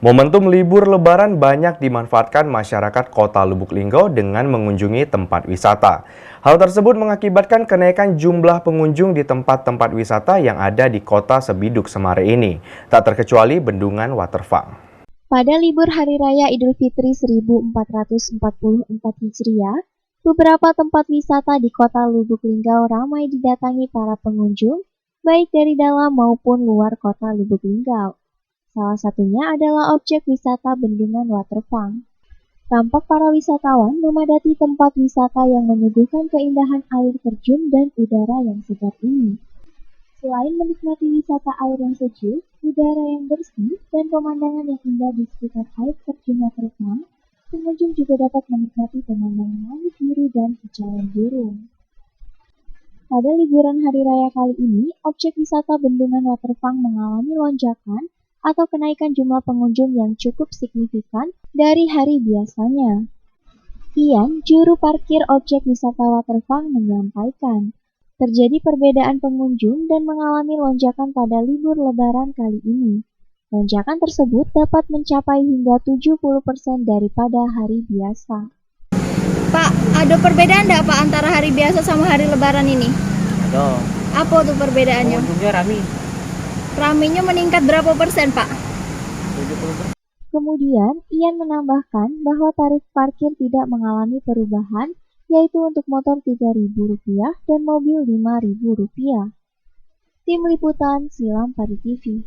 Momentum libur Lebaran banyak dimanfaatkan masyarakat Kota Lubuk Linggau dengan mengunjungi tempat wisata. Hal tersebut mengakibatkan kenaikan jumlah pengunjung di tempat-tempat wisata yang ada di Kota Sebiduk Semare ini, tak terkecuali Bendungan Waterfall. Pada libur Hari Raya Idul Fitri 1444 Hijriah, beberapa tempat wisata di Kota Lubuk Linggau ramai didatangi para pengunjung, baik dari dalam maupun luar Kota Lubuk Linggau. Salah satunya adalah objek wisata Bendungan Waterfall. Tampak para wisatawan memadati tempat wisata yang menyuguhkan keindahan air terjun dan udara yang segar ini. Selain menikmati wisata air yang sejuk, udara yang bersih, dan pemandangan yang indah di sekitar air terjun Waterfall, pengunjung juga dapat menikmati pemandangan langit biru dan kicauan burung. Pada liburan hari raya kali ini, objek wisata Bendungan Waterfall mengalami lonjakan atau kenaikan jumlah pengunjung yang cukup signifikan dari hari biasanya. Ian, juru parkir objek wisata Waterfall, menyampaikan, terjadi perbedaan pengunjung dan mengalami lonjakan pada libur Lebaran kali ini. Lonjakan tersebut dapat mencapai hingga 70% daripada hari biasa. Pak, ada perbedaan nggak Pak antara hari biasa sama hari Lebaran ini? Ada. Apa tuh perbedaannya? Pengunjungnya rame. Ramenya meningkat berapa persen Pak? 70%. Kemudian, Ian menambahkan bahwa tarif parkir tidak mengalami perubahan, yaitu untuk motor Rp3.000 dan mobil Rp5.000. Tim Liputan Silam Pari TV.